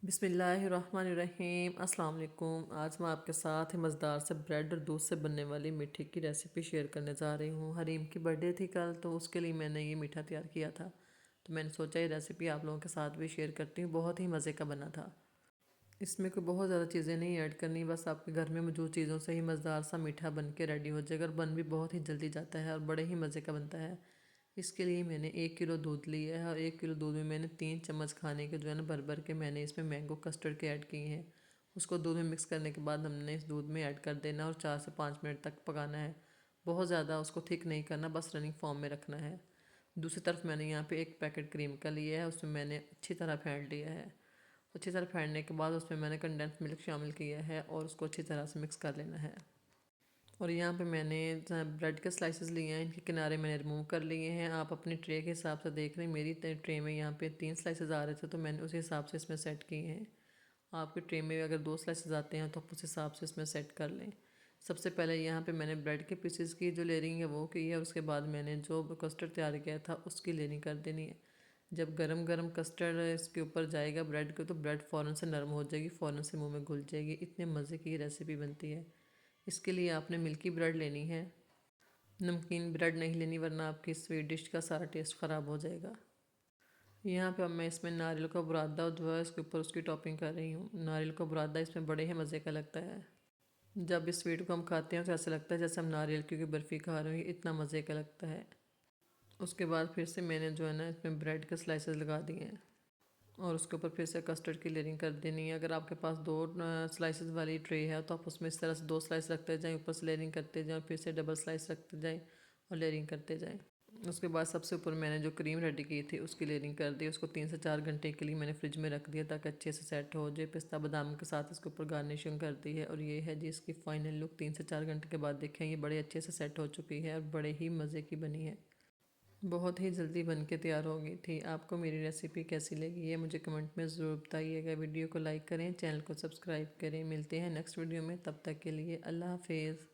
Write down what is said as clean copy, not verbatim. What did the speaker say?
बिस्मिल्लाहिर्रहमानिर्रहीम अस्सलाम वालेकुम। आज मैं आपके साथ मज़ेदार से ब्रेड और दूध से बनने वाली मीठे की रेसिपी शेयर करने जा रही हूँ। हरीम की बर्थडे थी कल, तो उसके लिए मैंने ये मीठा तैयार किया था। तो मैंने सोचा ये रेसिपी आप लोगों के साथ भी शेयर करती हूँ। बहुत ही मज़े का बना था। इसमें कोई बहुत ज़्यादा चीज़ें नहीं ऐड करनी, बस आपके घर में मौजूद चीज़ों से ही मज़ेदार सा मीठा बन के रेडी हो जाएगा और बन भी बहुत ही जल्दी जाता है और बड़े ही मज़े का बनता है। इसके लिए मैंने 1 किलो दूध लिया है और 1 किलो दूध में मैंने 3 चम्मच खाने के जो है ना भर भर के मैंने इसमें मैंगो कस्टर्ड के ऐड किए हैं। उसको दूध में मिक्स करने के बाद हमने इस दूध में ऐड कर देना और 4 से 5 मिनट तक पकाना है। बहुत ज़्यादा उसको थिक नहीं करना, बस रनिंग फॉर्म में रखना है। दूसरी तरफ मैंने यहाँ पे एक पैकेट क्रीम का लिया है, उसमें मैंने अच्छी तरह फेंट लिया है। अच्छी तरह फेंटने के बाद उसमें मैंने कंडेंस मिल्क शामिल किया है और उसको अच्छी तरह से मिक्स कर लेना है। और यहाँ पे मैंने ब्रेड के स्लाइसेस लिए हैं, इनके किनारे मैंने रिमूव कर लिए हैं। आप अपनी ट्रे के हिसाब से देख रहे हैं, मेरी ट्रे में यहाँ पे 3 स्लाइसेस आ रहे थे, तो मैंने उस हिसाब से इसमें सेट किए हैं। आपके ट्रे में अगर 2 स्लाइसेस आते हैं तो आप उस हिसाब से इसमें सेट कर लें। सबसे पहले यहाँ पे मैंने ब्रेड के पीसेस की जो लेयरिंग है वो की है। उसके बाद मैंने जो कस्टर्ड तैयार किया था उसकी लेयरिंग कर देनी है। जब गरम गरम कस्टर्ड इसके ऊपर जाएगा ब्रेड के, तो ब्रेड फ़ौरन से नरम हो जाएगी, फ़ौरन से मुंह में घुल जाएगी। इतने मज़े की रेसिपी बनती है। इसके लिए आपने मिल्की ब्रेड लेनी है, नमकीन ब्रेड नहीं लेनी, वरना आपकी स्वीट डिश का सारा टेस्ट ख़राब हो जाएगा। यहाँ पे अब मैं इसमें नारियल का बुरादा जो है इसके ऊपर उसकी टॉपिंग कर रही हूँ। नारियल का बुरादा इसमें बड़े ही मज़े का लगता है। जब इस स्वीट को हम खाते हैं तो ऐसा लगता है जैसे हम नारियल की बर्फ़ी खा रहे हैं, इतना मज़े का लगता है। उसके बाद फिर से मैंने जो है ना इसमें ब्रेड के स्लाइसेस लगा दिए हैं और उसके ऊपर फिर से कस्टर्ड की लेयरिंग कर देनी है। अगर आपके पास 2 स्लाइसेस वाली ट्रे है तो आप उसमें इस तरह से 2 स्लाइस रखते जाएं, ऊपर से लेयरिंग करते जाएं और फिर से डबल स्लाइस रखते जाएं और लेयरिंग करते जाएं। उसके बाद सबसे ऊपर मैंने जो क्रीम रेडी की थी उसकी लेयरिंग कर दी। उसको 3 से 4 घंटे के लिए मैंने फ्रिज में रख दिया ताकि अच्छे से सेट हो जाए। पिस्ता बादाम के साथ इसके ऊपर गार्निशिंग कर दी है और ये है जी इसकी फ़ाइनल लुक। 3 से 4 घंटे के बाद देखें ये बड़े अच्छे से सेट हो चुकी है और बड़े ही मज़े की बनी है। बहुत ही जल्दी बन के तैयार हो गई थी। आपको मेरी रेसिपी कैसी लगी ये मुझे कमेंट में ज़रूर बताइएगा। वीडियो को लाइक करें, चैनल को सब्सक्राइब करें। मिलते हैं नेक्स्ट वीडियो में, तब तक के लिए अल्लाह हाफिज़।